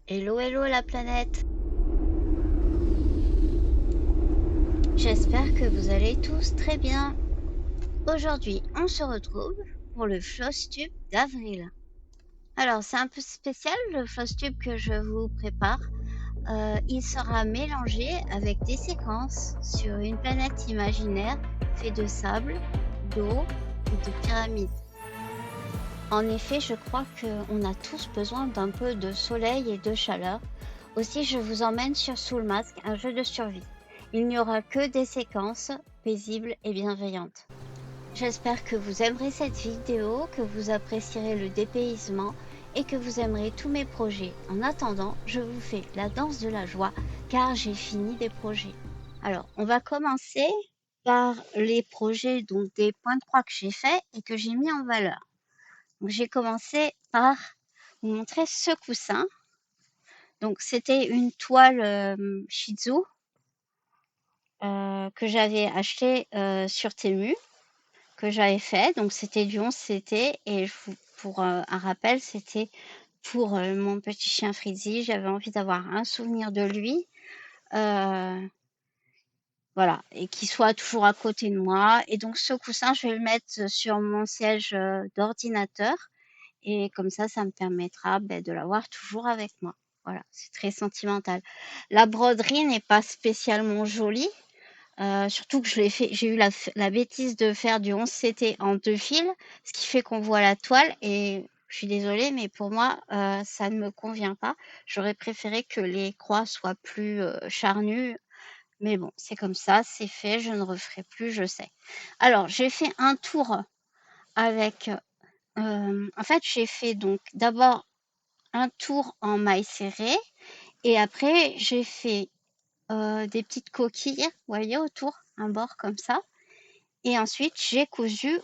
Hello, hello la planète. J'espère que vous allez tous très bien. Aujourd'hui, on se retrouve pour le Flosstube d'avril. Alors, c'est un peu spécial le Flosstube que je vous prépare. Il sera mélangé avec des séquences sur une planète imaginaire faite de sable, d'eau et de pyramides. En effet, je crois qu'on a tous besoin d'un peu de soleil et de chaleur. Aussi, je vous emmène sur Sous le masque, un jeu de survie. Il n'y aura que des séquences paisibles et bienveillantes. J'espère que vous aimerez cette vidéo, que vous apprécierez le dépaysement et que vous aimerez tous mes projets. En attendant, je vous fais la danse de la joie car j'ai fini des projets. Alors, on va commencer par les projets, donc des points de croix que j'ai faits et que j'ai mis en valeur. Donc, j'ai commencé par vous montrer ce coussin. Donc, c'était une toile Shih Tzu que j'avais acheté sur Temu, que j'avais fait. Donc, c'était du 11CT et pour un rappel, c'était pour mon petit chien Frizzy. J'avais envie d'avoir un souvenir de lui. Voilà, et qu'il soit toujours à côté de moi. Et donc, ce coussin, je vais le mettre sur mon siège d'ordinateur. Et comme ça me permettra de l'avoir toujours avec moi. Voilà, c'est très sentimental. La broderie n'est pas spécialement jolie, surtout que j'ai eu la bêtise de faire du 11CT en 2 fils, ce qui fait qu'on voit la toile et je suis désolée, mais pour moi, ça ne me convient pas. J'aurais préféré que les croix soient plus charnues, mais bon, c'est comme ça, c'est fait, je ne referai plus, je sais. Alors, j'ai fait un tour avec en fait, j'ai fait donc d'abord un tour en maille serrée et après j'ai fait des petites coquilles, vous voyez, autour, un bord comme ça. Et ensuite, j'ai cousu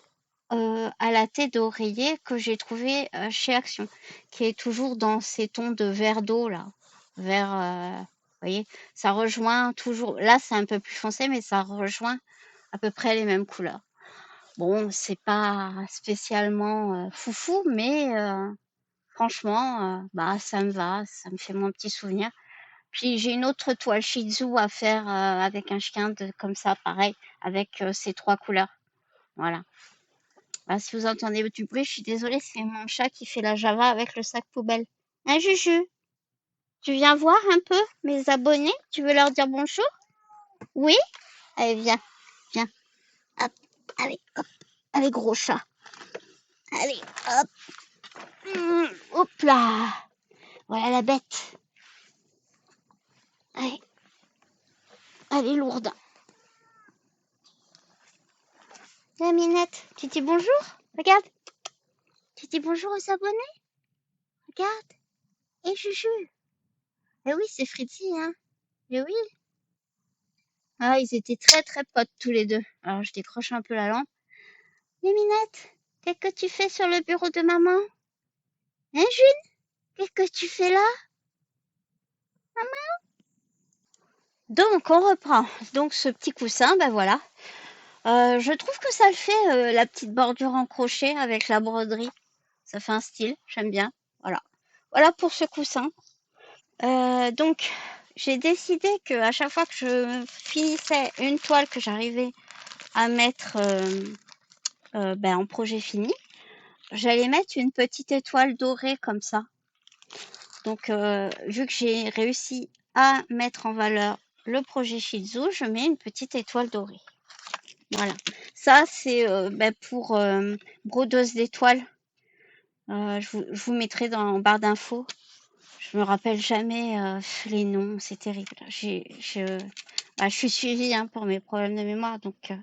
à la tête d'oreiller que j'ai trouvé chez Action, qui est toujours dans ces tons de vert d'eau là, vert, vous voyez, ça rejoint toujours. Là, c'est un peu plus foncé, mais ça rejoint à peu près les mêmes couleurs. Bon, c'est pas spécialement foufou, mais franchement, ça me va, ça me fait mon petit souvenir. Puis j'ai une autre toile Shih Tzu à faire avec un chien comme ça, pareil, avec ces 3 couleurs. Voilà. Ah, si vous entendez du bruit, je suis désolée, c'est mon chat qui fait la Java avec le sac poubelle. Hein, Juju, tu viens voir un peu mes abonnés? Tu veux leur dire bonjour? Oui? Allez, viens, viens. Hop, allez, hop, allez, gros chat. Allez, hop. Hop là. Voilà la bête. Allez, elle est lourde. La minette, tu dis bonjour? Regarde. Tu dis bonjour aux abonnés? Regarde. Et Juju. Eh oui, c'est Fritzy, hein. Eh oui. Ah, ils étaient très très potes tous les deux. Alors, je décroche un peu la lampe. Mais Minette, qu'est-ce que tu fais sur le bureau de maman? Hein, Jules? Qu'est-ce que tu fais là? Donc, on reprend. Donc, ce petit coussin, ben voilà. Je trouve que ça le fait, la petite bordure en crochet avec la broderie. Ça fait un style, j'aime bien. Voilà. Voilà pour ce coussin. Donc, j'ai décidé que à chaque fois que je finissais une toile que j'arrivais à mettre en projet fini, j'allais mettre une petite étoile dorée comme ça. Donc, vu que j'ai réussi à mettre en valeur le projet Shih Tzu, je mets une petite étoile dorée. Voilà. Ça, c'est pour brodeuse d'étoiles. Je vous mettrai dans la barre d'infos. Je me rappelle jamais les noms, c'est terrible. Je suis suivie pour mes problèmes de mémoire, donc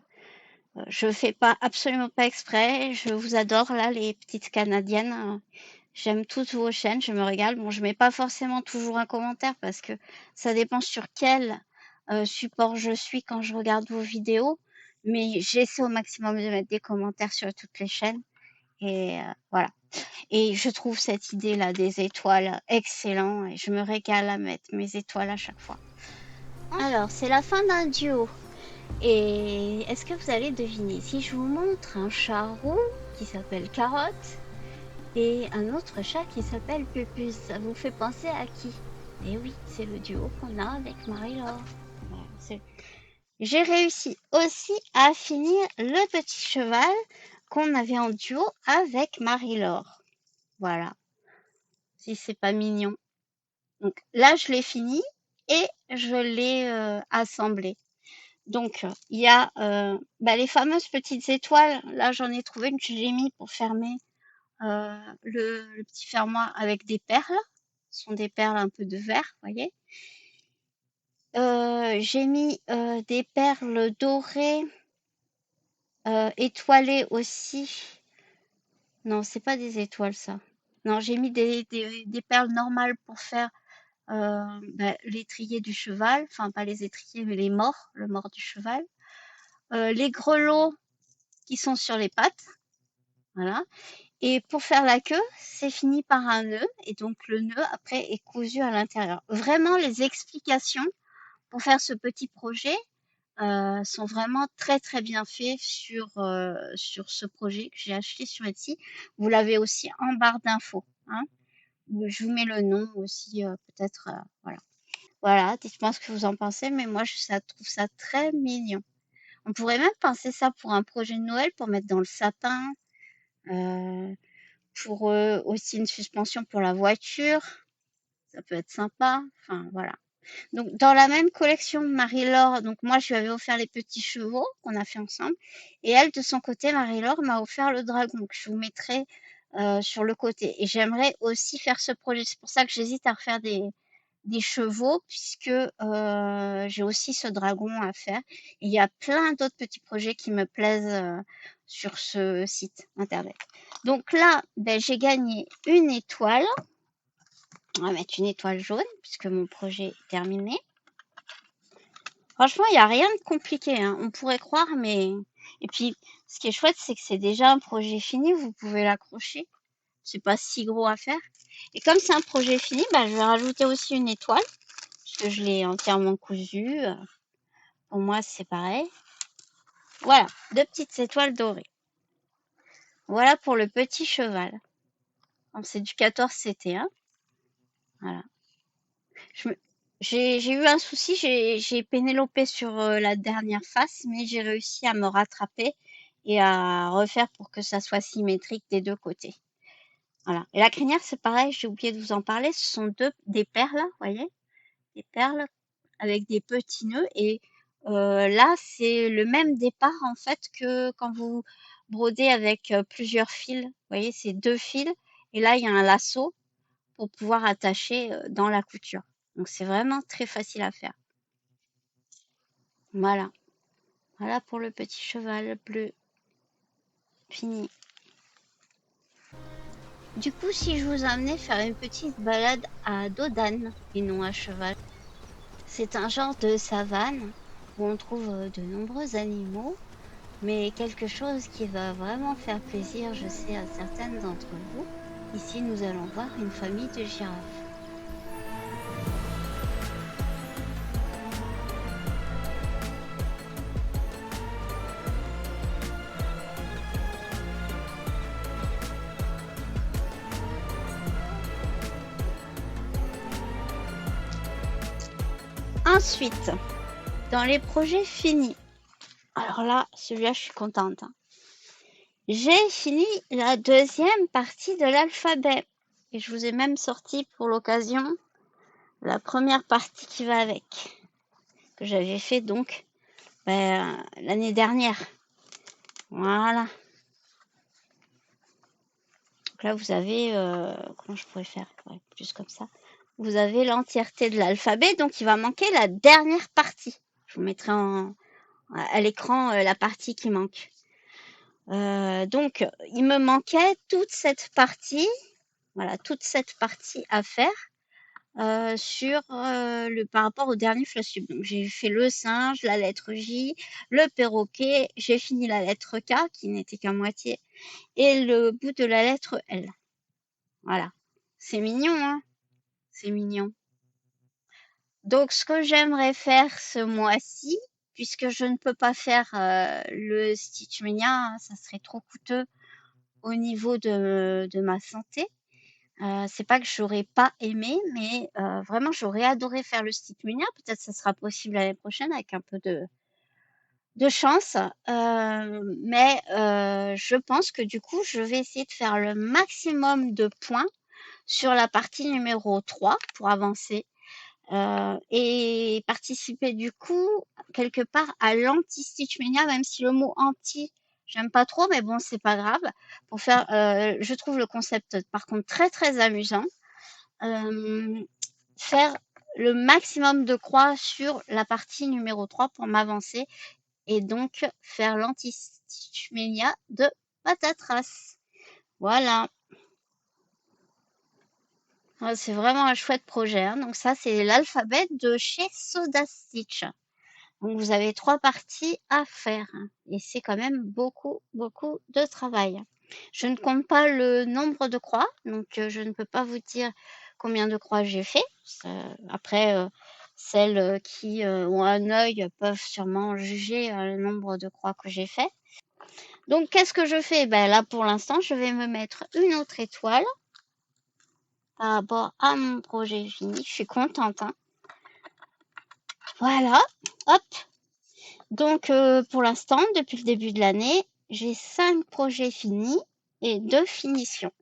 je fais pas absolument pas exprès. Je vous adore là, les petites Canadiennes. J'aime toutes vos chaînes, je me régale. Bon, je mets pas forcément toujours un commentaire parce que ça dépend sur quel support je suis quand je regarde vos vidéos. Mais j'essaie au maximum de mettre des commentaires sur toutes les chaînes. Et voilà. Et je trouve cette idée-là des étoiles excellent. Et je me régale à mettre mes étoiles à chaque fois. Alors, c'est la fin d'un duo. Et est-ce que vous allez deviner si je vous montre un chat roux qui s'appelle Carotte et un autre chat qui s'appelle Pupus. Ça vous fait penser à qui? Eh oui, c'est le duo qu'on a avec Marie-Laure. Voilà, j'ai réussi aussi à finir le petit cheval qu'on avait en duo avec Marie-Laure. Voilà, si c'est pas mignon. Donc là, je l'ai fini et je l'ai assemblé. Donc, il y a les fameuses petites étoiles. Là, j'en ai trouvé une que j'ai mis pour fermer le petit fermoir avec des perles. Ce sont des perles un peu de verre, vous voyez. J'ai mis des perles dorées étoilées aussi. Non, c'est pas des étoiles, ça. Non, j'ai mis des perles normales pour faire l'étrier du cheval. Enfin, pas les étriers, mais les morts, le mort du cheval. Les grelots qui sont sur les pattes. Voilà. Et pour faire la queue, c'est fini par un nœud. Et donc, le nœud, après, est cousu à l'intérieur. Vraiment, les explications pour faire ce petit projet sont vraiment très, très bien faits sur ce projet que j'ai acheté sur Etsy. Vous l'avez aussi en barre d'infos, hein. Je vous mets le nom aussi, peut-être, voilà. Voilà, dites-moi ce que vous en pensez, mais moi, trouve ça très mignon. On pourrait même penser ça pour un projet de Noël, pour mettre dans le sapin, euh, pour aussi une suspension pour la voiture. Ça peut être sympa. Enfin, voilà. Donc, dans la même collection, Marie-Laure, donc moi, je lui avais offert les petits chevaux qu'on a fait ensemble. Et elle, de son côté, Marie-Laure m'a offert le dragon que je vous mettrai sur le côté. Et j'aimerais aussi faire ce projet. C'est pour ça que j'hésite à refaire des chevaux, puisque j'ai aussi ce dragon à faire. Et il y a plein d'autres petits projets qui me plaisent sur ce site internet. Donc là, j'ai gagné une étoile. On va mettre une étoile jaune, puisque mon projet est terminé. Franchement, il n'y a rien de compliqué, hein. On pourrait croire, mais... Et puis, ce qui est chouette, c'est que c'est déjà un projet fini. Vous pouvez l'accrocher. C'est pas si gros à faire. Et comme c'est un projet fini, je vais rajouter aussi une étoile, puisque je l'ai entièrement cousu. Pour moi, c'est pareil. Voilà, deux petites étoiles dorées. Voilà pour le petit cheval. C'est du 14 CT1. Voilà. J'ai eu un souci, j'ai pénélopé sur la dernière face, mais j'ai réussi à me rattraper et à refaire pour que ça soit symétrique des deux côtés. Voilà. Et la crinière, c'est pareil, j'ai oublié de vous en parler. Ce sont des perles, vous voyez, des perles avec des petits nœuds. Et là, c'est le même départ en fait que quand vous brodez avec plusieurs fils. Vous voyez, c'est deux fils. Et là, il y a un lasso pour pouvoir attacher dans la couture. Donc, c'est vraiment très facile à faire. Voilà. Voilà pour le petit cheval bleu. Fini. Du coup, si je vous amenais faire une petite balade à dos d'âne et non à cheval, c'est un genre de savane où on trouve de nombreux animaux, mais quelque chose qui va vraiment faire plaisir, je sais, à certaines d'entre vous. Ici, nous allons voir une famille de girafes. Ensuite, dans les projets finis. Alors là, celui-là, je suis contente, hein. J'ai fini la deuxième partie de l'alphabet. Et je vous ai même sorti pour l'occasion la première partie qui va avec, que j'avais fait donc l'année dernière. Voilà. Donc là, vous avez, comment je pourrais faire? Ouais, plus comme ça. Vous avez l'entièreté de l'alphabet, donc il va manquer la dernière partie. Je vous mettrai à l'écran la partie qui manque. Donc, il me manquait toute cette partie, voilà, toute cette partie à faire par rapport au dernier flashcube. Donc, j'ai fait le singe, la lettre J, le perroquet, j'ai fini la lettre K, qui n'était qu'à moitié, et le bout de la lettre L. Voilà. C'est mignon, hein? C'est mignon. Donc, ce que j'aimerais faire ce mois-ci, puisque je ne peux pas faire le Stitch Mania, ça serait trop coûteux au niveau de ma santé. C'est pas que j'aurais pas aimé, mais vraiment j'aurais adoré faire le stick minière. Peut-être ça sera possible l'année prochaine avec un peu de chance, mais je pense que du coup, je vais essayer de faire le maximum de points sur la partie numéro 3 pour avancer, et participer du coup, quelque part à l'anti-Stitch Mania, même si le mot anti, j'aime pas trop, mais bon, c'est pas grave. Pour faire, je trouve le concept par contre très très amusant. Euh, Faire le maximum de croix sur la partie numéro 3 pour m'avancer et donc faire l'anti-Stitch Mania de Patatras. Voilà. C'est vraiment un chouette projet, hein. Donc ça, c'est l'alphabet de chez Soda Stitch. Donc vous avez 3 parties à faire, hein, et c'est quand même beaucoup, beaucoup de travail. Je ne compte pas le nombre de croix, donc je ne peux pas vous dire combien de croix j'ai fait. Après, celles qui ont un œil peuvent sûrement juger le nombre de croix que j'ai fait. Donc qu'est-ce que je fais? Ben là, pour l'instant, je vais me mettre une autre étoile par rapport à mon projet fini. Je suis contente, hein. Voilà, hop. Donc, pour l'instant, depuis le début de l'année, j'ai 5 projets finis et 2 finitions.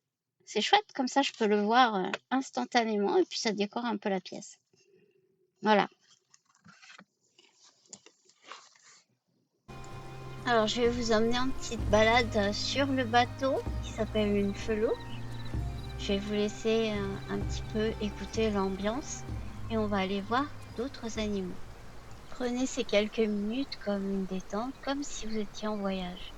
C'est chouette, comme ça je peux le voir instantanément et puis ça décore un peu la pièce. Voilà. Alors, je vais vous emmener en petite balade sur le bateau qui s'appelle une felouque. Je vais vous laisser un petit peu écouter l'ambiance et on va aller voir d'autres animaux. Prenez ces quelques minutes comme une détente, comme si vous étiez en voyage.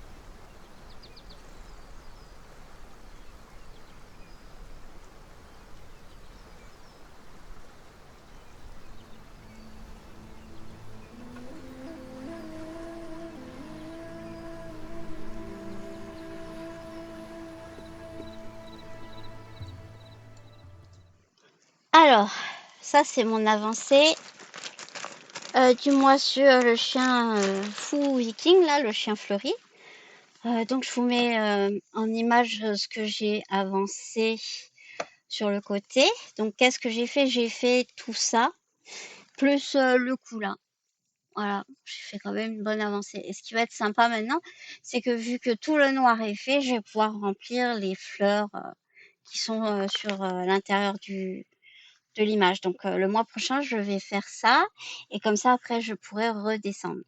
Alors, ça c'est mon avancée du mois sur le chien fou viking, là, le chien fleuri. Donc je vous mets en image ce que j'ai avancé sur le côté. Donc qu'est-ce que j'ai fait? J'ai fait tout ça, plus le coup là. Voilà, j'ai fait quand même une bonne avancée. Et ce qui va être sympa maintenant, c'est que vu que tout le noir est fait, je vais pouvoir remplir les fleurs qui sont sur l'intérieur de l'image. Donc le mois prochain, je vais faire ça. Et comme ça, après, je pourrai redescendre.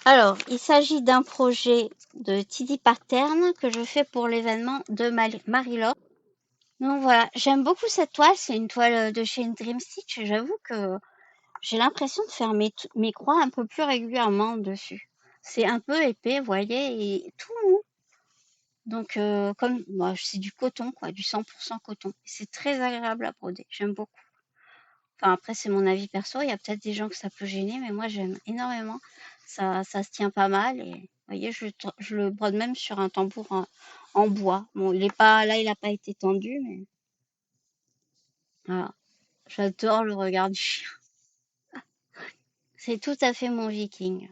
Alors, il s'agit d'un projet de TD Pattern que je fais pour l'événement de Marie-Laure. Donc voilà, j'aime beaucoup cette toile. C'est une toile de chez Dream Stitch. J'avoue que j'ai l'impression de faire mes croix un peu plus régulièrement dessus. C'est un peu épais, vous voyez, et tout mou. Donc, comme moi, c'est du coton, quoi, du 100% coton. C'est très agréable à broder. J'aime beaucoup. Enfin, après, c'est mon avis perso. Il y a peut-être des gens que ça peut gêner, mais moi, j'aime énormément. Ça se tient pas mal. Et vous voyez, je le brode même sur un tambour en bois. Bon, il est pas, là, il n'a pas été tendu, mais voilà. J'adore le regard du chien. C'est tout à fait mon viking.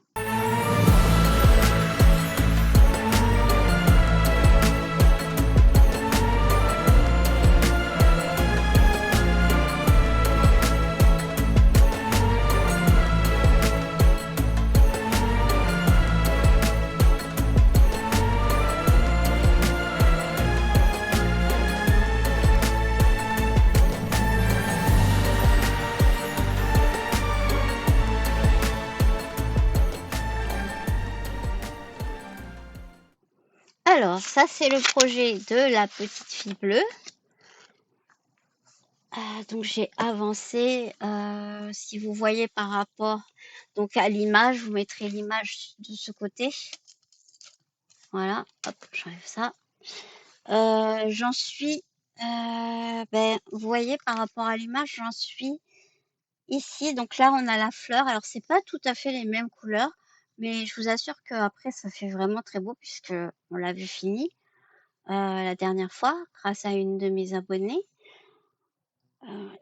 Alors, ça, c'est le projet de la petite fille bleue. Donc, j'ai avancé. Si vous voyez par rapport donc à l'image, vous mettrez l'image de ce côté. Voilà, hop, j'enlève ça. J'en suis, vous voyez par rapport à l'image, j'en suis ici. Donc là, on a la fleur. Alors, c'est pas tout à fait les mêmes couleurs, mais je vous assure qu'après, ça fait vraiment très beau puisque on l'a vu fini la dernière fois grâce à une de mes abonnées.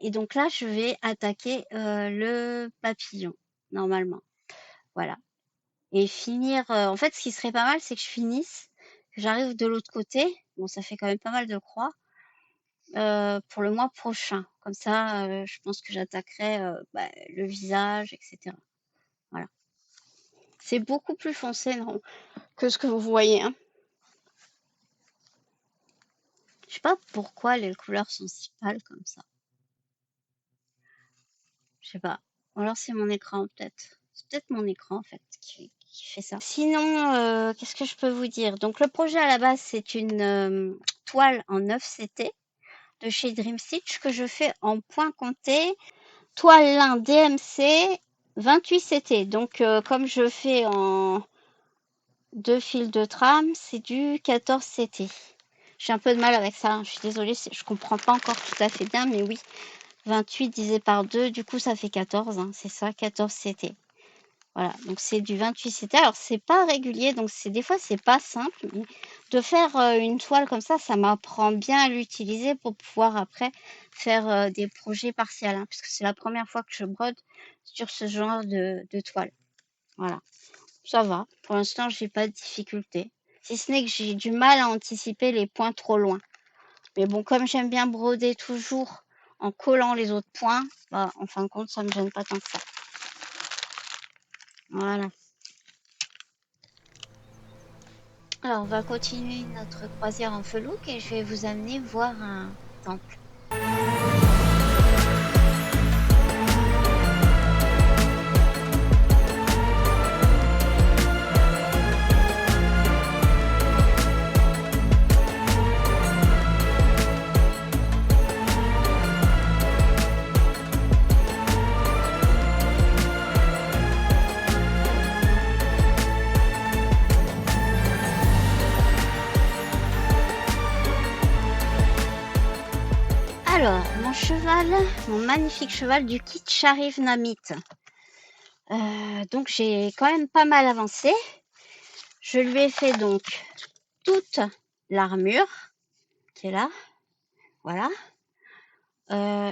Et donc là, je vais attaquer le papillon, normalement. Voilà. et finir. En fait, ce qui serait pas mal, c'est que je finisse, que j'arrive de l'autre côté. Bon, ça fait quand même pas mal de croix pour le mois prochain. Comme ça, je pense que j'attaquerai le visage, etc. Voilà. C'est beaucoup plus foncé, non, que ce que vous voyez, hein. Je sais pas pourquoi les couleurs sont si pâles comme ça. Je sais pas. Ou alors c'est mon écran, peut-être. C'est peut-être mon écran, en fait, qui fait ça. Sinon, qu'est-ce que je peux vous dire? Donc, le projet à la base, c'est une toile en 9 CT de chez Dream Stitch que je fais en point compté. Toile lin DMC 28 CT. Donc, comme je fais en 2 fils de trame, c'est du 14 CT. J'ai un peu de mal avec ça, hein. Je suis désolée, je comprends pas encore tout à fait bien, mais oui. 28 divisé par 2, du coup, ça fait 14, hein, c'est ça, 14 CT. Voilà, donc c'est du 28 CT. Alors, c'est pas régulier, donc des fois, c'est pas simple. Mais de faire une toile comme ça m'apprend bien à l'utiliser pour pouvoir après faire des projets partiels, hein, puisque c'est la première fois que je brode sur ce genre de toile. Voilà, ça va. Pour l'instant, j'ai pas de difficulté. Si ce n'est que j'ai du mal à anticiper les points trop loin. Mais bon, comme j'aime bien broder toujours en collant les autres points, bah, en fin de compte, ça me gêne pas tant que ça. Voilà. Alors, on va continuer notre croisière en Felouk et je vais vous amener voir un temple. Alors, mon cheval, mon magnifique cheval du kit Sharif Namit. Donc, j'ai quand même pas mal avancé. Je lui ai fait donc toute l'armure qui est là. Voilà.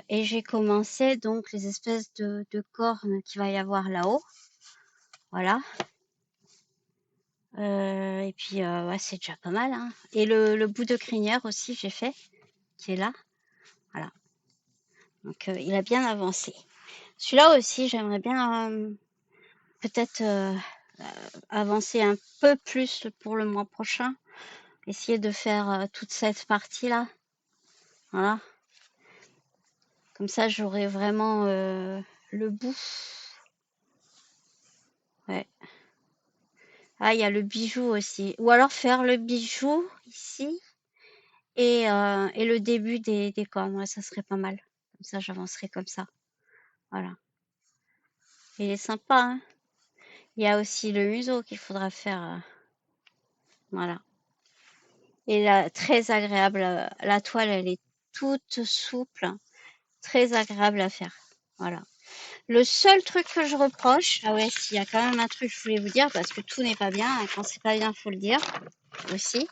Et j'ai commencé donc les espèces de cornes qu'il va y avoir là-haut. Voilà. Et puis, ouais, c'est déjà pas mal, hein. Et le bout de crinière aussi, j'ai fait, qui est là. Voilà. Donc, il a bien avancé. Celui-là aussi, j'aimerais bien peut-être avancer un peu plus pour le mois prochain. Essayer de faire toute cette partie-là. Voilà. Comme ça, j'aurai vraiment le bout. Ouais. Ah, il y a le bijou aussi. Ou alors faire le bijou ici et le début des cornes. Ouais, ça serait pas mal. Comme ça, j'avancerai comme ça. Voilà. Il est sympa, hein. Il y a aussi le museau qu'il faudra faire. Voilà. Et là, très agréable. La toile, elle est toute souple, très agréable à faire. Voilà. Le seul truc que je reproche, ah ouais, s'il y a quand même un truc que je voulais vous dire, parce que tout n'est pas bien, et quand c'est pas bien, faut le dire aussi.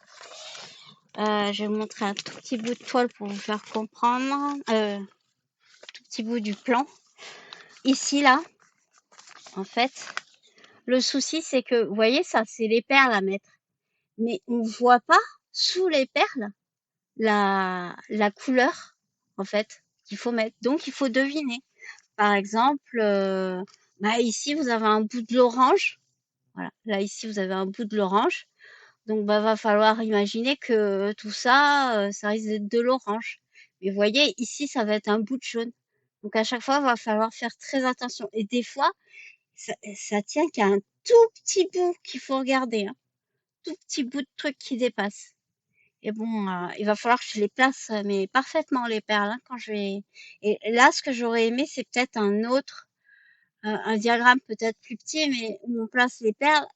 Je vais vous montrer un tout petit bout de toile pour vous faire comprendre. Tout petit bout du plan. Ici, là, en fait, le souci, c'est que, vous voyez, ça, c'est les perles à mettre. Mais on voit pas, sous les perles, la couleur, en fait, qu'il faut mettre. Donc, il faut deviner. Par exemple, ici, vous avez un bout de l'orange. Voilà. Là, ici, vous avez un bout de l'orange. Donc, va falloir imaginer que tout ça, ça risque d'être de l'orange. Mais vous voyez, ici, ça va être un bout de jaune. Donc, à chaque fois, il va falloir faire très attention. Et des fois, ça tient qu'à un tout petit bout qu'il faut regarder, hein. Tout petit bout de truc qui dépasse. Et bon, il va falloir que je les place, mais parfaitement les perles, hein, quand je vais. Et là, ce que j'aurais aimé, c'est peut-être un autre, un diagramme peut-être plus petit, mais où on place les perles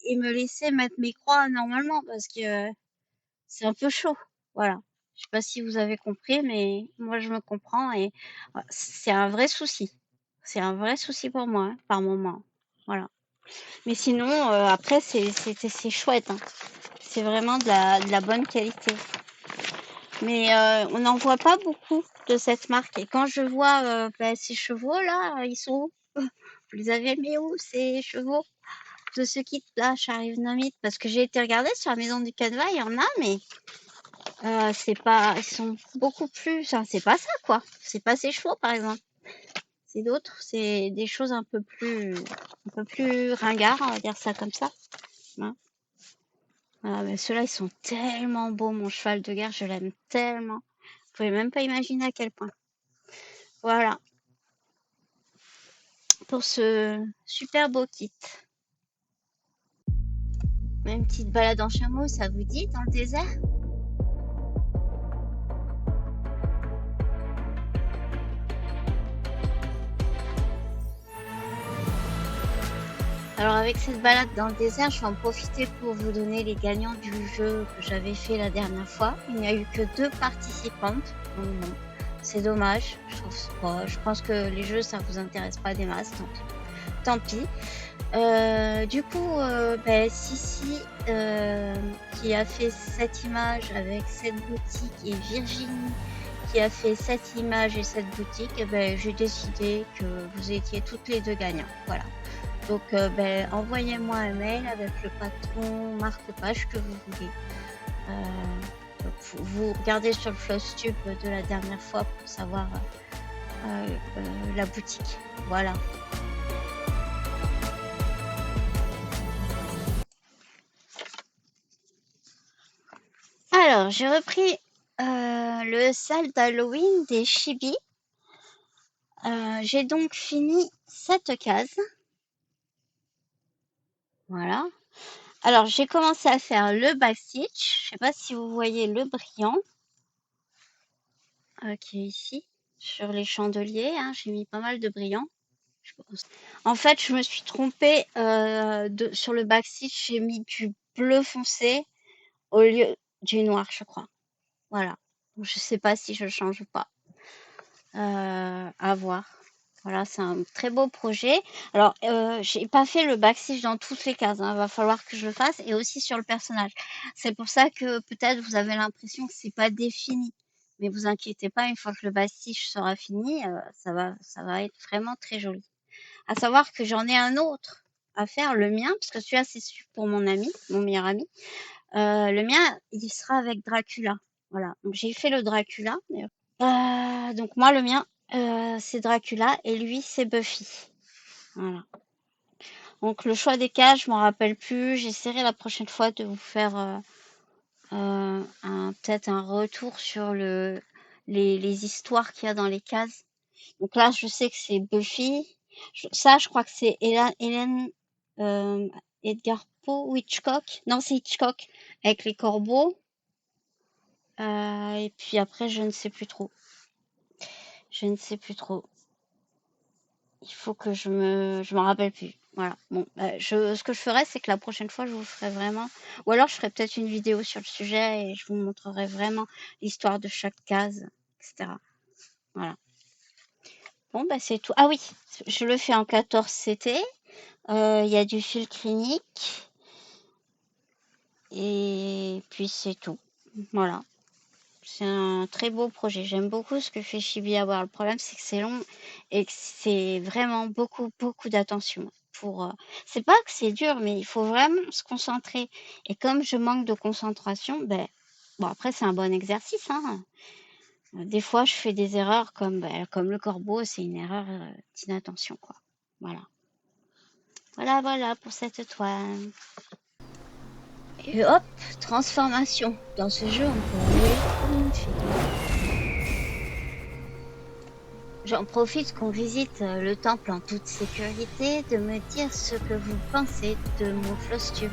et me laisser mettre mes croix normalement, parce que c'est un peu chaud. Voilà. Je sais pas si vous avez compris, mais moi je me comprends et c'est un vrai souci. C'est un vrai souci pour moi, hein, par moment. Voilà. Mais sinon, après, c'est chouette, hein. C'est vraiment de la bonne qualité. Mais on n'en voit pas beaucoup de cette marque. Et quand je vois ces chevaux là, ils sont où? Vous les avez mis où ces chevaux? de ce kit-là, Charlie Dynamite, parce que j'ai été regarder sur la maison du Canevas, il y en a, mais c'est pas, ils sont beaucoup plus, enfin, c'est pas ça, quoi. C'est pas ces chevaux, par exemple. C'est d'autres, c'est des choses un peu plus ringards, on va dire ça comme ça. Hein. Mais ceux-là, ils sont tellement beaux, mon cheval de guerre, je l'aime tellement. Vous pouvez même pas imaginer à quel point. Voilà, pour ce super beau kit. Une petite balade en chameau, ça vous dit, dans le désert? Alors avec cette balade dans le désert, je vais en profiter pour vous donner les gagnants du jeu que j'avais fait la dernière fois. Il n'y a eu que 2 participantes. Donc bon, c'est dommage. Je pense que les jeux, ça vous intéresse pas des masses, donc tant pis. Du coup, Sissi, qui a fait cette image avec cette boutique, et Virginie qui a fait cette image et cette boutique, j'ai décidé que vous étiez toutes les 2 gagnants. Voilà. Donc, envoyez-moi un mail avec le patron, marque-page que vous voulez. Vous regardez sur le Flowstube de la dernière fois pour savoir la boutique. Voilà. Alors, j'ai repris le salle d'Halloween des Chibi. J'ai donc fini cette case. Voilà. Alors, j'ai commencé à faire le backstitch. Je sais pas si vous voyez le brillant qui est ici sur les chandeliers. Hein, j'ai mis pas mal de brillants. En fait, je me suis trompée sur le backstitch. J'ai mis du bleu foncé au lieu du noir, je crois. Voilà. Je sais pas si je change ou pas. À voir. Voilà, c'est un très beau projet. Alors, j'ai pas fait le backstitch dans toutes les cases. Hein. Va falloir que je le fasse et aussi sur le personnage. C'est pour ça que peut-être vous avez l'impression que c'est pas défini. Mais vous inquiétez pas, une fois que le backstitch sera fini, ça va être vraiment très joli. À savoir que j'en ai un autre à faire, le mien, parce que celui-là c'est pour mon ami, mon meilleur ami. Le mien, il sera avec Dracula. Voilà. Donc j'ai fait le Dracula. Donc moi, le mien, c'est Dracula et lui, c'est Buffy. Voilà. Donc le choix des cases, je m'en rappelle plus. J'essaierai la prochaine fois de vous faire peut-être un retour sur les histoires qu'il y a dans les cases. Donc là, je sais que c'est Buffy. Ça, je crois que c'est Hélène Edgar Poe ou Hitchcock. Non, c'est Hitchcock avec les corbeaux. Et puis après, je ne sais plus trop. Je ne sais plus trop. Il faut que je m'en rappelle plus. Voilà. Bon, ce que je ferai, c'est que la prochaine fois, je vous ferai vraiment, ou alors je ferai peut-être une vidéo sur le sujet et je vous montrerai vraiment l'histoire de chaque case, etc. Voilà. Bon, c'est tout. Ah oui, je le fais en 14 CT. Il y a du fil clinique. Et puis c'est tout. Voilà. C'est un très beau projet. J'aime beaucoup ce que fait Chibi Avoir. Le problème, c'est que c'est long et que c'est vraiment beaucoup, beaucoup d'attention. C'est pas que c'est dur, mais il faut vraiment se concentrer. Et comme je manque de concentration, bon, après, c'est un bon exercice, hein. Des fois, je fais des erreurs comme le corbeau, c'est une erreur d'inattention, quoi. Voilà. Voilà pour cette toile. Et hop, transformation. Dans ce jeu, on peut rouler comme une fille. J'en profite qu'on visite le temple en toute sécurité de me dire ce que vous pensez de mon Flowstube.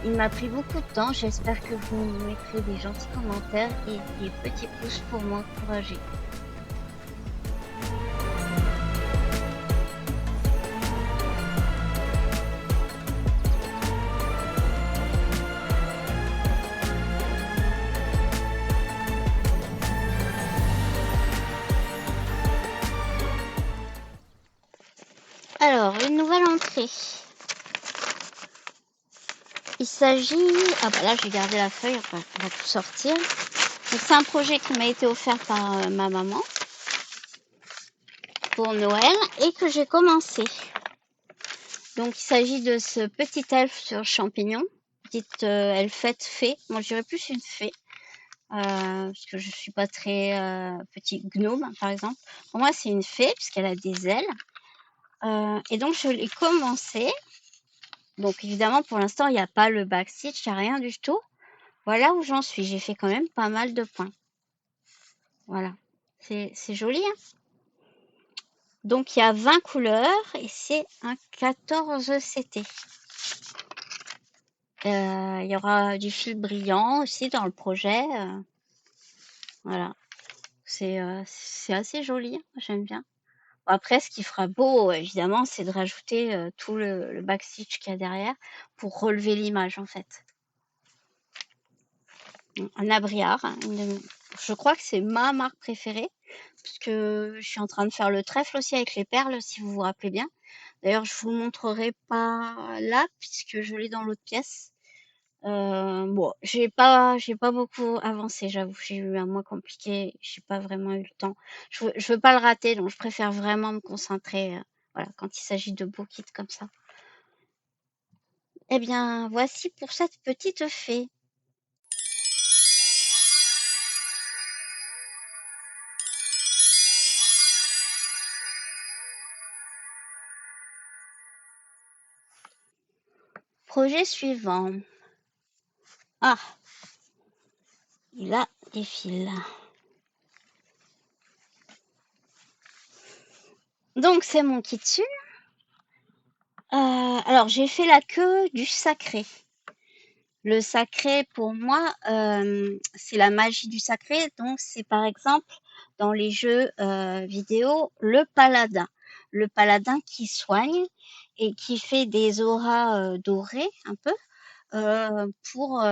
Il m'a pris beaucoup de temps, j'espère que vous me mettrez des gentils commentaires et des petits pouces pour m'encourager. Alors, une nouvelle entrée. Il s'agit... Ah bah là, j'ai gardé la feuille, on va tout sortir. Donc, c'est un projet qui m'a été offert par ma maman pour Noël et que j'ai commencé. Donc, il s'agit de ce petit elfe sur champignon, petite elfette fée. Moi, je dirais plus une fée, parce que je suis pas très petit gnome, par exemple. Pour moi, c'est une fée, puisqu'elle a des ailes. Et donc, je l'ai commencé. Donc, évidemment, pour l'instant, il n'y a pas le backstitch, il n'y a rien du tout. Voilà où j'en suis. J'ai fait quand même pas mal de points. Voilà. C'est joli, hein? Donc, il y a 20 couleurs et c'est un 14 CT. Il y aura du fil brillant aussi dans le projet. Voilà. C'est assez joli, hein, j'aime bien. Bon, après, ce qui fera beau, évidemment, c'est de rajouter tout le backstitch qu'il y a derrière pour relever l'image, en fait. Un abriard, hein, je crois que c'est ma marque préférée, parce que je suis en train de faire le trèfle aussi avec les perles, si vous vous rappelez bien. D'ailleurs, je vous montrerai pas là, puisque je l'ai dans l'autre pièce. Bon, j'ai pas beaucoup avancé, j'avoue. J'ai eu un mois compliqué, j'ai pas vraiment eu le temps. Je veux pas le rater, donc je préfère vraiment me concentrer, voilà, quand il s'agit de beaux kits comme ça. Eh bien, voici pour cette petite fée. Projet suivant. Ah, il a des fils. Donc, c'est mon kit dessus. Alors, j'ai fait la queue du sacré. Le sacré, pour moi, c'est la magie du sacré. Donc, c'est par exemple dans les jeux vidéo, le paladin. Le paladin qui soigne et qui fait des auras dorées un peu pour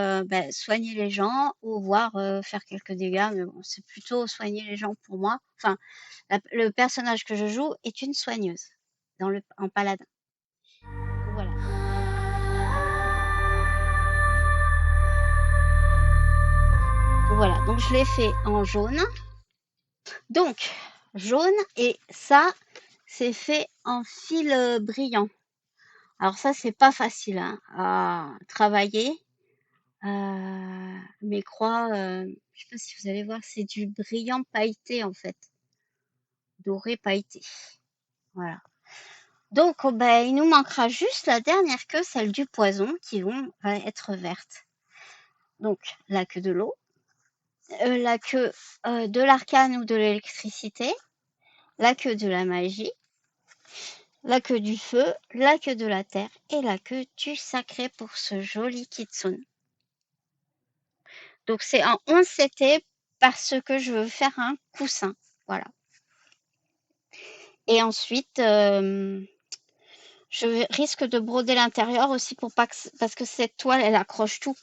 soigner les gens ou voir faire quelques dégâts. Mais bon, c'est plutôt soigner les gens pour moi. Enfin, le personnage que je joue est une soigneuse en paladin. Voilà. Voilà, donc je l'ai fait en jaune. Donc, jaune, et ça, c'est fait en fil brillant. Alors ça, c'est pas facile hein, à travailler. Mes croix, je sais pas si vous allez voir, c'est du brillant pailleté en fait. Doré pailleté. Voilà. Donc, il nous manquera juste la dernière queue, celle du poison, qui va être verte. Donc, la queue de l'eau, la queue de l'arcane ou de l'électricité, la queue de la magie, la queue du feu, la queue de la terre et la queue du sacré pour ce joli kitsune. Donc c'est un 11 CT parce que je veux faire un coussin. Voilà. Et ensuite, je risque de broder l'intérieur aussi parce que cette toile, elle accroche tout.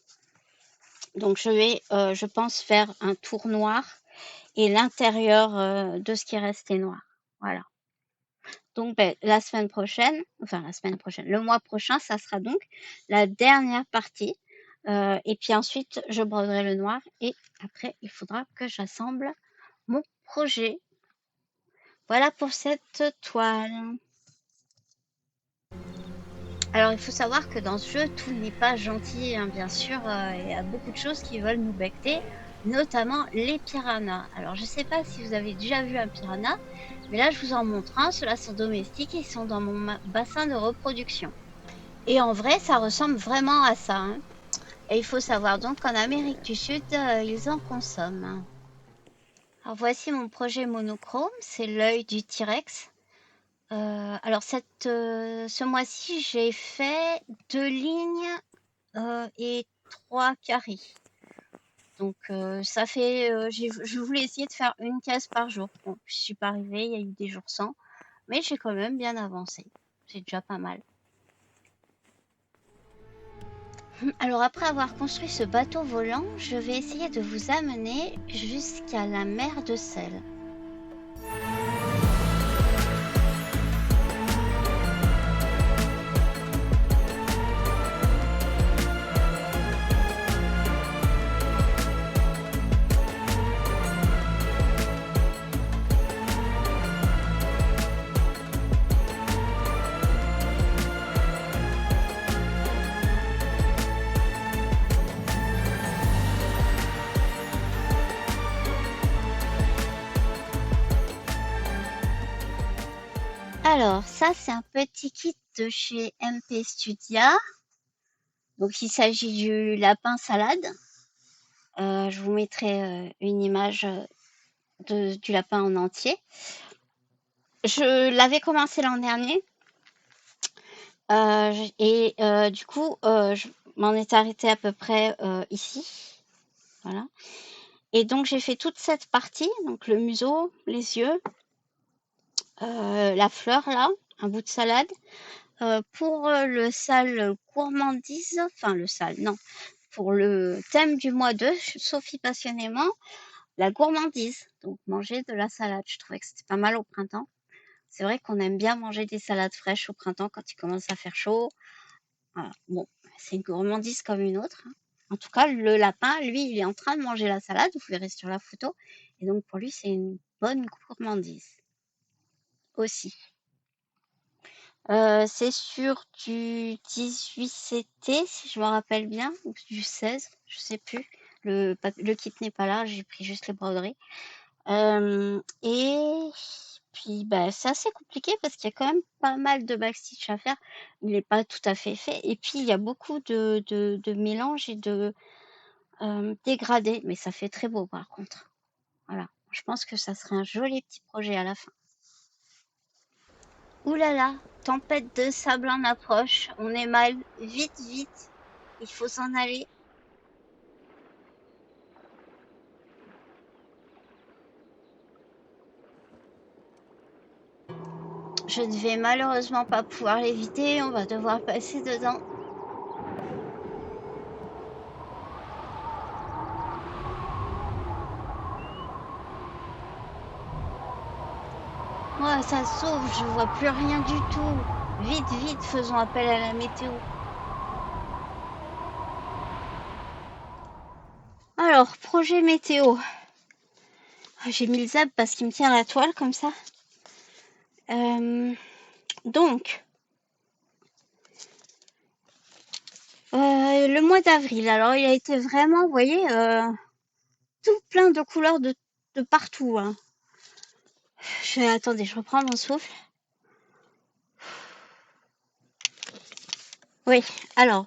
Donc je vais, je pense, faire un tour noir et l'intérieur de ce qui est resté noir. Voilà. Donc, la semaine prochaine, le mois prochain, ça sera donc la dernière partie. Et puis ensuite, je broderai le noir et après, il faudra que j'assemble mon projet. Voilà pour cette toile. Alors, il faut savoir que dans ce jeu, tout n'est pas gentil, hein, bien sûr. Il y a beaucoup de choses qui veulent nous becter, notamment les piranhas. Alors, je ne sais pas si vous avez déjà vu un piranha, mais là, je vous en montre un. Ceux-là sont domestiques et ils sont dans mon bassin de reproduction. Et en vrai, ça ressemble vraiment à ça. Hein. Et il faut savoir donc qu'en Amérique du Sud, ils en consomment. Alors, voici mon projet monochrome. C'est l'œil du T-Rex. Alors ce mois-ci, j'ai fait 2 lignes et 3 carrés. Donc ça fait, je voulais essayer de faire une case par jour. Bon, je suis pas arrivée, il y a eu des jours sans, mais j'ai quand même bien avancé. C'est déjà pas mal. Alors après avoir construit ce bateau volant, je vais essayer de vous amener jusqu'à la mer de sel. Alors, ça, c'est un petit kit de chez MP Studia. Donc, il s'agit du lapin salade. Je vous mettrai une image du lapin en entier. Je l'avais commencé l'an dernier et du coup, je m'en étais arrêtée à peu près ici. Voilà. Et donc, j'ai fait toute cette partie, donc le museau, les yeux, la fleur là, un bout de salade. Pour le sale gourmandise, enfin le sale, non, pour le thème du mois de Sophie passionnément, la gourmandise. Donc manger de la salade. Je trouvais que c'était pas mal au printemps. C'est vrai qu'on aime bien manger des salades fraîches au printemps quand il commence à faire chaud. Voilà. Bon, c'est une gourmandise comme une autre, hein. En tout cas, le lapin, lui, il est en train de manger la salade. Vous verrez sur la photo. Et donc pour lui, c'est une bonne gourmandise aussi. C'est sur du 18CT, si je me rappelle bien, ou du 16, je sais plus. Le kit n'est pas là, j'ai pris juste les broderies. Et puis, bah, c'est assez compliqué parce qu'il y a quand même pas mal de backstitch à faire. Il n'est pas tout à fait fait. Et puis, il y a beaucoup de mélanges et de dégradés. Mais ça fait très beau, par contre. Voilà. Je pense que ça serait un joli petit projet à la fin. Ouh là là, tempête de sable en approche. On est mal. Vite, vite. Il faut s'en aller. Je ne vais malheureusement pas pouvoir l'éviter. On va devoir passer dedans. Moi, ça sauve. Je vois plus rien du tout. Vite, vite, faisons appel à la météo. Alors, projet météo. J'ai mis le zap parce qu'il me tient la toile comme ça. Donc, le mois d'avril. Alors, il a été vraiment, vous voyez, tout plein de couleurs de partout, hein. Attendez, je reprends mon souffle. Oui, alors,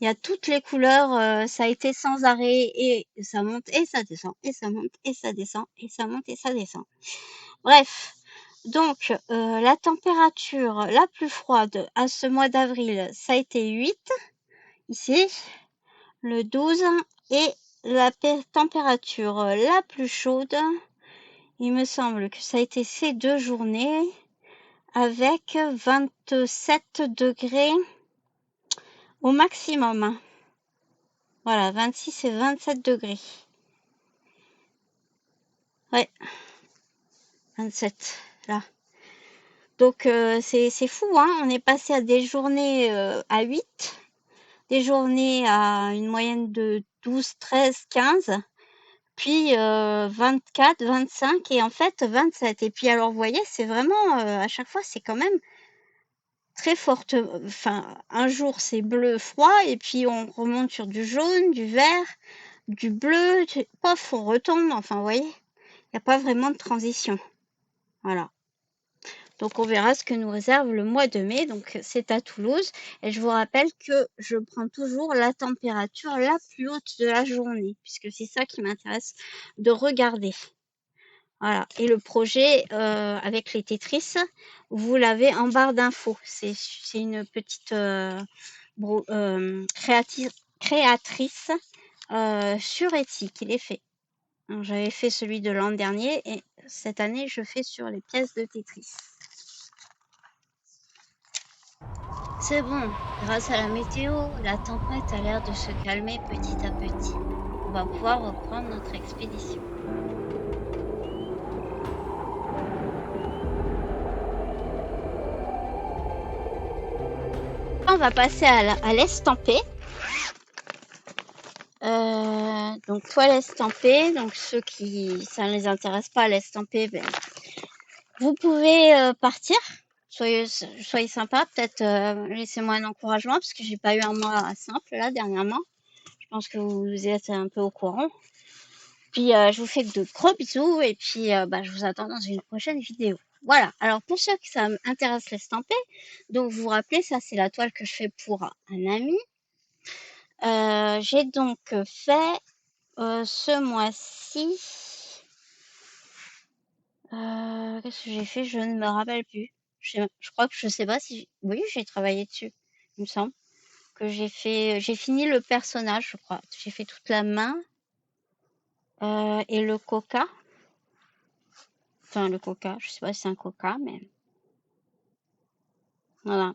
il y a toutes les couleurs, ça a été sans arrêt et ça monte et ça descend et ça monte et ça descend et ça monte et ça descend. Bref, donc la température la plus froide à ce mois d'avril, ça a été 8 ici, le 12 et la température la plus chaude, il me semble que ça a été ces 2 journées avec 27 degrés au maximum. Voilà, 26 et 27 degrés. Ouais, 27, là. Donc, c'est fou, hein. On est passé à des journées à 8, des journées à une moyenne de 12, 13, 15, puis 24, 25 et en fait 27. Et puis alors, vous voyez, c'est vraiment, à chaque fois, c'est quand même très forte. Enfin, un jour, c'est bleu froid et puis on remonte sur du jaune, du vert, du bleu, pof, on retombe. Enfin, vous voyez, il n'y a pas vraiment de transition. Voilà. Donc, on verra ce que nous réserve le mois de mai. Donc, c'est à Toulouse. Et je vous rappelle que je prends toujours la température la plus haute de la journée, puisque c'est ça qui m'intéresse de regarder. Voilà. Et le projet avec les Tetris, vous l'avez en barre d'infos. C'est une petite créatrice sur Etsy qui l'est fait. J'avais fait celui de l'an dernier et cette année, je fais sur les pièces de Tetris. C'est bon, grâce à la météo, la tempête a l'air de se calmer petit à petit. On va pouvoir reprendre notre expédition. On va passer à l'estampé. Donc toile estampée, donc ceux qui ça ne les intéresse pas l'estampé, ben, vous pouvez partir. Soyez sympa, peut-être laissez-moi un encouragement parce que j'ai pas eu un mois simple là dernièrement. Je pense que vous êtes un peu au courant. Puis je vous fais de gros bisous et puis je vous attends dans une prochaine vidéo. Voilà. Alors pour ceux que ça intéresse l'estamper, donc vous vous rappelez, ça c'est la toile que je fais pour un ami. J'ai donc fait ce mois-ci. Qu'est-ce que j'ai fait? Je ne me rappelle plus. Je crois que je sais pas si... Oui, j'ai travaillé dessus, il me semble. Que j'ai fini le personnage, je crois. J'ai fait toute la main et le coca. Enfin, le coca, je sais pas si c'est un coca, mais voilà.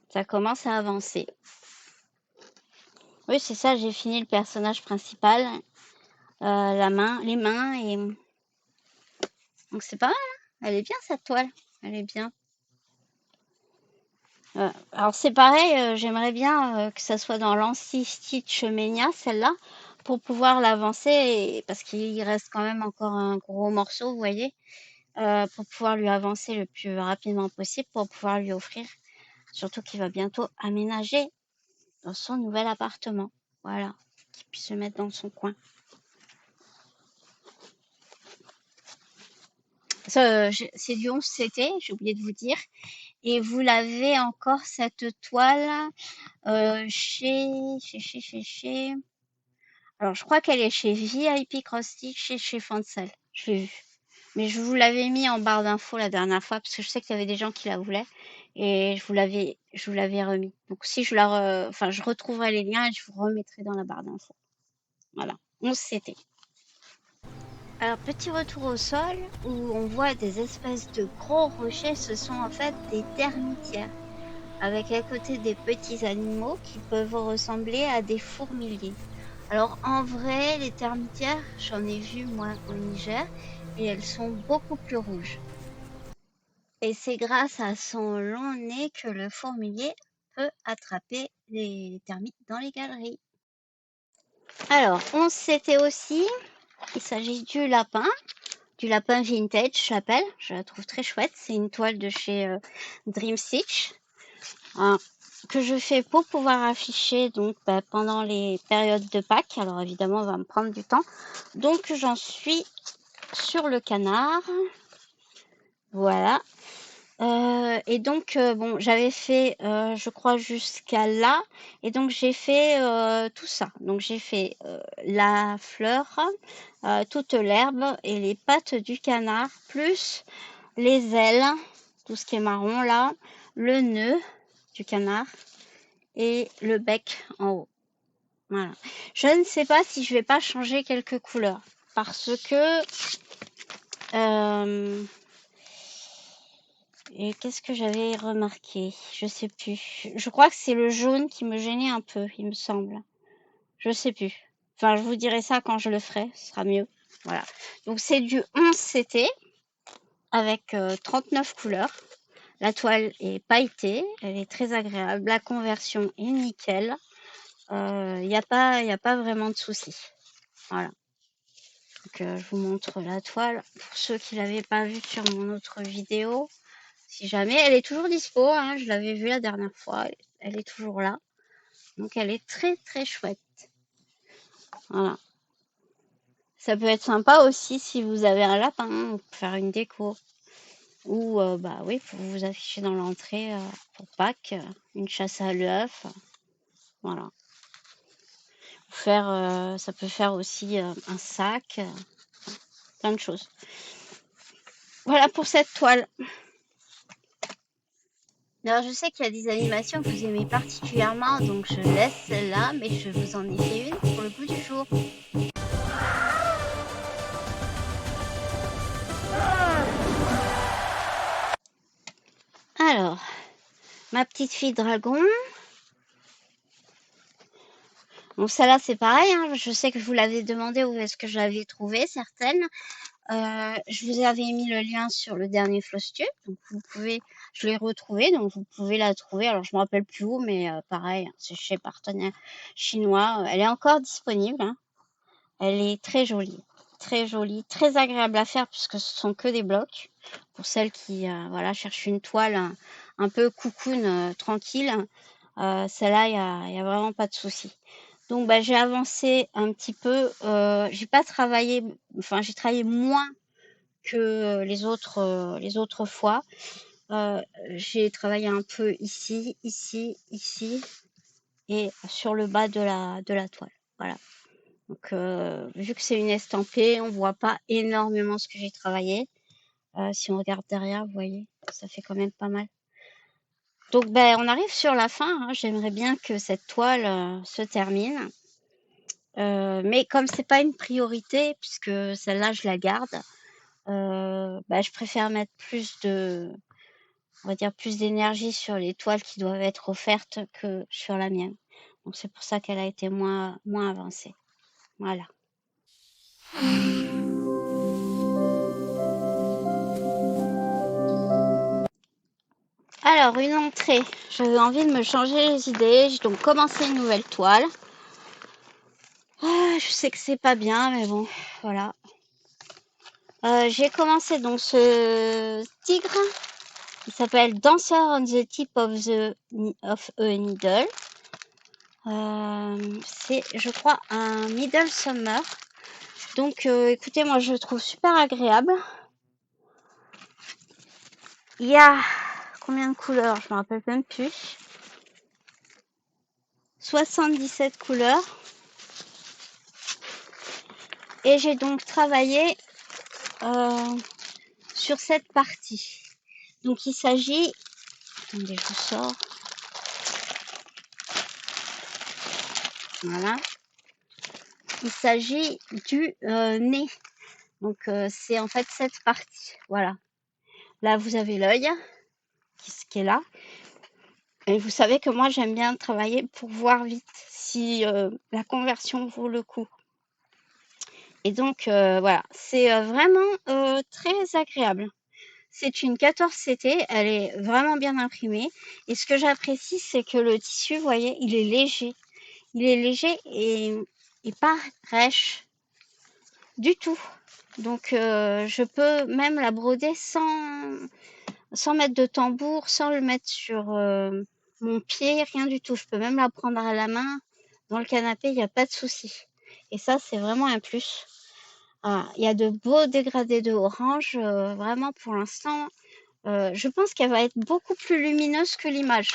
Ça commence à avancer. Oui, c'est ça, j'ai fini le personnage principal, la main, les mains, et donc c'est pas mal, hein. Elle est bien cette toile, elle est bien. Alors c'est pareil, j'aimerais bien que ça soit dans l'anti-stitch Mania, celle-là, pour pouvoir l'avancer, parce qu'il reste quand même encore un gros morceau, vous voyez, pour pouvoir lui avancer le plus rapidement possible, pour pouvoir lui offrir, surtout qu'il va bientôt aménager dans son nouvel appartement. Voilà, qu'il puisse se mettre dans son coin. Ça, c'est du 11 CT, j'ai oublié de vous dire. Et vous l'avez encore cette toile chez. Alors, je crois qu'elle est chez VIP Cross Stitch et chez Fancel. Je l'ai vue. Mais je vous l'avais mis en barre d'infos la dernière fois parce que je sais qu'il y avait des gens qui la voulaient et je vous l'avais remis. Donc, si je enfin, je retrouverai les liens et je vous remettrai dans la barre d'infos. Voilà. 11 CT. Alors, petit retour au sol où on voit des espèces de gros rochers, ce sont en fait des termitières, avec à côté des petits animaux qui peuvent ressembler à des fourmiliers. Alors en vrai, les termitières, j'en ai vu moi au Niger et elles sont beaucoup plus rouges. Et c'est grâce à son long nez que le fourmilier peut attraper les termites dans les galeries. Alors, on s'était aussi, il s'agit du lapin vintage, j'appelle. Je la trouve très chouette. C'est une toile de chez Dream Stitch. Hein, que je fais pour pouvoir afficher donc pendant les périodes de Pâques. Alors évidemment, on va me prendre du temps. Donc j'en suis sur le canard. Voilà. Et donc bon, j'avais fait, je crois jusqu'à là, et donc j'ai fait tout ça. Donc j'ai fait la fleur, toute l'herbe et les pattes du canard, plus les ailes, tout ce qui est marron là, le nœud du canard et le bec en haut. Voilà. Je ne sais pas si je vais pas changer quelques couleurs parce que et qu'est-ce que j'avais remarqué? Je sais plus. Je crois que c'est le jaune qui me gênait un peu, il me semble. Je sais plus. Enfin, je vous dirai ça quand je le ferai, ce sera mieux. Voilà. Donc c'est du 11 CT avec 39 couleurs. La toile est pailletée, elle est très agréable. La conversion est nickel. Il n'y a pas vraiment de souci. Voilà. Donc, je vous montre la toile pour ceux qui l'avaient pas vue sur mon autre vidéo. Si jamais, elle est toujours dispo, hein, je l'avais vue la dernière fois, elle est toujours là. Donc elle est très très chouette. Voilà. Ça peut être sympa aussi si vous avez un lapin, pour faire une déco. Ou bah oui, pour vous afficher dans l'entrée pour Pâques, une chasse à l'œuf. Voilà. Ça peut faire aussi un sac, plein de choses. Voilà pour cette toile. Alors, je sais qu'il y a des animations que vous aimez particulièrement, donc je laisse celle-là, mais je vous en ai fait une pour le goût du jour. Alors, ma petite fille dragon. Bon, celle-là, c'est pareil, hein, je sais que je vous l'avais demandé où est-ce que je l'avais trouvée, certaines. Je vous avais mis le lien sur le dernier Flosstube, donc je l'ai retrouvée, donc vous pouvez la trouver. Alors je me rappelle plus où, mais pareil, c'est chez partenaire chinois. Elle est encore disponible, hein. Elle est très jolie, très agréable à faire puisque ce sont que des blocs. Pour celles qui voilà cherchent une toile un peu cocoon tranquille, celle-là il y a vraiment pas de souci. Donc bah, j'ai avancé un petit peu. J'ai pas travaillé, enfin j'ai travaillé moins que les autres fois. J'ai travaillé un peu ici, ici, ici et sur le bas de la toile. Voilà. Donc, vu que c'est une estampée, on voit pas énormément ce que j'ai travaillé. Si on regarde derrière, vous voyez, ça fait quand même pas mal. Donc, ben, on arrive sur la fin, hein. J'aimerais bien que cette toile se termine. Mais comme c'est pas une priorité, puisque celle-là, je la garde, bah, je préfère mettre on va dire plus d'énergie sur les toiles qui doivent être offertes que sur la mienne. Donc c'est pour ça qu'elle a été moins avancée. Voilà. Alors, une entrée. J'avais envie de me changer les idées. J'ai donc commencé une nouvelle toile. Je sais que c'est pas bien, mais bon, voilà. J'ai commencé donc ce tigre. Il s'appelle Dancer on the Tip of a Needle. C'est, je crois, un Middle Summer. Donc, écoutez, moi, je le trouve super agréable. Il y a combien de couleurs? Je me rappelle même plus. 77 couleurs. Et j'ai donc travaillé sur cette partie. Donc, il s'agit... Attendez, je vous sors. Voilà. Il s'agit du nez. Donc, c'est en fait cette partie. Voilà. Là, vous avez l'œil qui est là. Et vous savez que moi, j'aime bien travailler pour voir vite si la conversion vaut le coup. Et donc, voilà, c'est vraiment très agréable. C'est une 14CT, elle est vraiment bien imprimée. Et ce que j'apprécie, c'est que le tissu, vous voyez, il est léger. Il est léger et pas rêche du tout. Donc, je peux même la broder sans mettre de tambour, sans le mettre sur mon pied, rien du tout. Je peux même la prendre à la main dans le canapé, il n'y a pas de souci. Et ça, c'est vraiment un plus. Il y a de beaux dégradés de orange. Vraiment, pour l'instant, je pense qu'elle va être beaucoup plus lumineuse que l'image.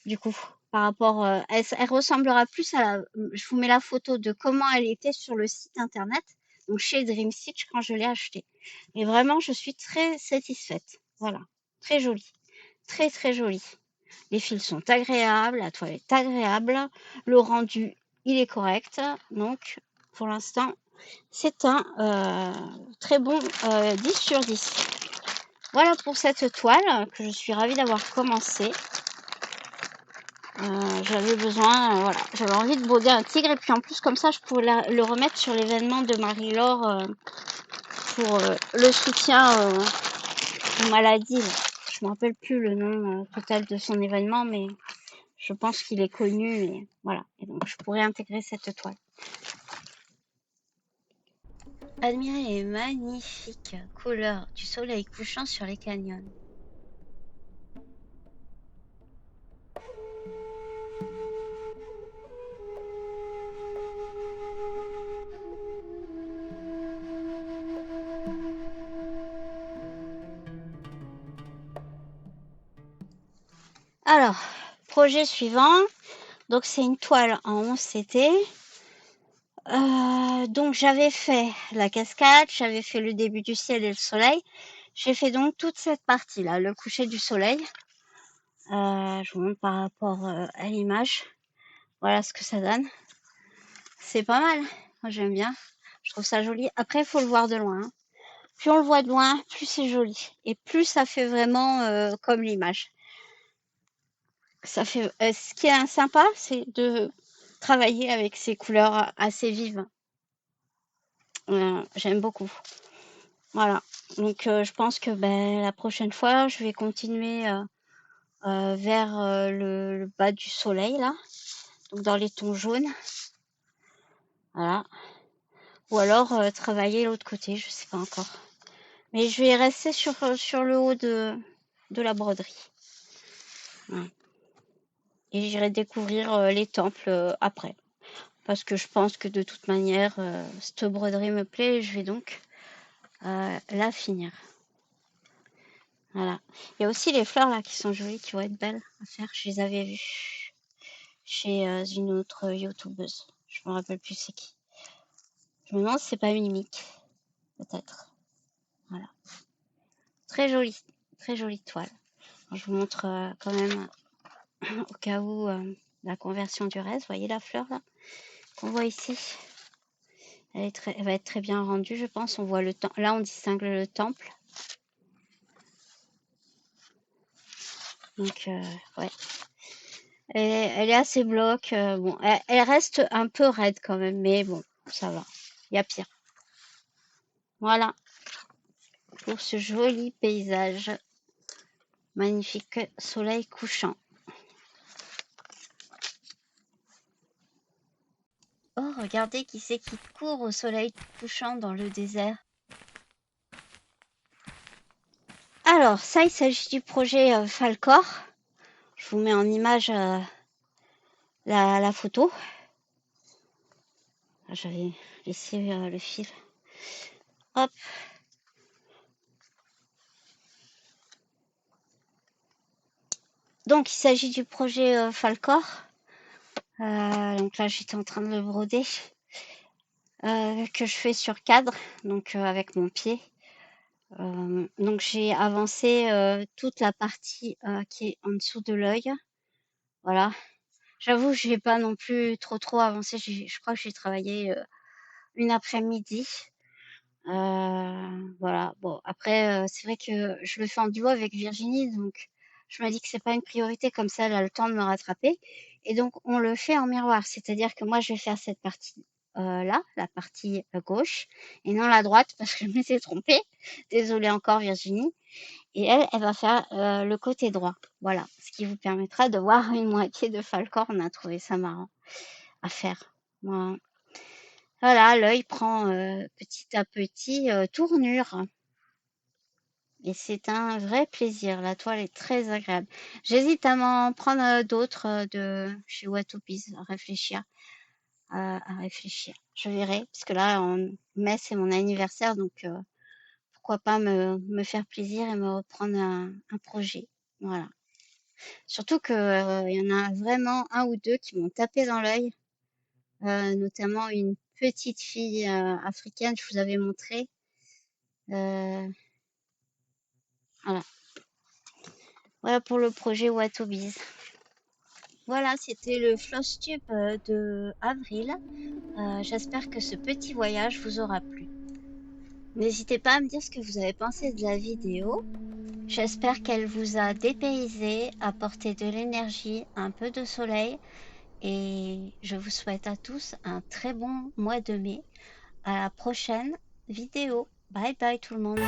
Du coup, par rapport, elle ressemblera plus à la... Je vous mets la photo de comment elle était sur le site internet, donc chez Dream Stitch quand je l'ai acheté. Et vraiment, je suis très satisfaite. Voilà, très jolie, très très jolie. Les fils sont agréables, la toile est agréable, le rendu, il est correct. Donc, pour l'instant, c'est un très bon 10 sur 10. Voilà pour cette toile que je suis ravie d'avoir commencé. J'avais besoin, voilà, j'avais envie de broder un tigre et puis en plus comme ça je pourrais le remettre sur l'événement de Marie-Laure pour le soutien aux maladies. Je me rappelle plus le nom total de son événement, mais je pense qu'il est connu et voilà. Et donc je pourrais intégrer cette toile. Admirez les magnifiques couleurs du soleil couchant sur les canyons. Alors, projet suivant. Donc c'est une toile en 11CT. Donc j'avais fait la cascade, j'avais fait le début du ciel et le soleil. J'ai fait donc toute cette partie-là, le coucher du soleil. Je vous montre par rapport à l'image. Voilà ce que ça donne. C'est pas mal. Moi j'aime bien. Je trouve ça joli. Après, il faut le voir de loin, hein. Plus on le voit de loin, plus c'est joli. Et plus ça fait vraiment comme l'image. Ça fait. Ce qui est sympa, c'est de travailler avec ces couleurs assez vives. J'aime beaucoup. Voilà. Donc je pense que ben, la prochaine fois, je vais continuer vers le bas du soleil là, donc dans les tons jaunes. Voilà. Ou alors travailler l'autre côté, je sais pas encore. Mais je vais rester sur le haut de la broderie. Voilà. Et j'irai découvrir les temples après. Parce que je pense que de toute manière, cette broderie me plaît. Je vais donc la finir. Voilà. Il y a aussi les fleurs là qui sont jolies, qui vont être belles à faire. Je les avais vues chez une autre youtubeuse. Je me rappelle plus c'est qui. Je me demande si c'est pas Mimic, peut-être. Voilà. Très jolie toile. Alors, je vous montre quand même au cas où la conversion du reste. Vous voyez la fleur là qu'on voit ici. Elle va être très bien rendue, je pense. On voit le temple. Là, on distingue le temple. Donc, ouais. Elle est assez bloc. Bon, elle reste un peu raide quand même, mais bon, ça va. Il y a pire. Voilà pour ce joli paysage. Magnifique soleil couchant. Oh, regardez qui c'est qui court au soleil couchant dans le désert. Alors, ça, il s'agit du projet Falcor. Je vous mets en image la photo. J'avais laissé le fil. Hop. Donc, il s'agit du projet Falcor. Donc là, j'étais en train de le broder. Que je fais sur cadre, donc avec mon pied. Donc, j'ai avancé toute la partie qui est en dessous de l'œil. Voilà. J'avoue, je n'ai pas non plus trop avancé. Je crois que j'ai travaillé une après-midi. Voilà. Bon, après, c'est vrai que je le fais en duo avec Virginie, donc je me dis que c'est pas une priorité, comme ça, elle a le temps de me rattraper. Et donc, on le fait en miroir, c'est-à-dire que moi, je vais faire cette partie là, la partie gauche, et non la droite, parce que je m'étais trompée. Désolée encore, Virginie. Et elle va faire le côté droit. Voilà, ce qui vous permettra de voir une moitié de Falcor. On a trouvé ça marrant à faire. Voilà. Voilà, l'œil prend petit à petit tournure. Et c'est un vrai plaisir. La toile est très agréable. J'hésite à m'en prendre d'autres de chez Watopies, à réfléchir. À réfléchir. Je verrai, parce que là, en mai, c'est mon anniversaire, donc pourquoi pas me faire plaisir et me reprendre un projet. Voilà. Surtout que il y en a vraiment un ou deux qui m'ont tapé dans l'œil, notamment une petite fille africaine, je vous avais montré. Voilà. Voilà pour le projet Watobiz. Voilà, c'était le floss tube de avril. J'espère que ce petit voyage vous aura plu. N'hésitez pas à me dire ce que vous avez pensé de la vidéo. J'espère qu'elle vous a dépaysé, apporté de l'énergie, un peu de soleil. Et je vous souhaite à tous un très bon mois de mai. À la prochaine vidéo. Bye bye tout le monde.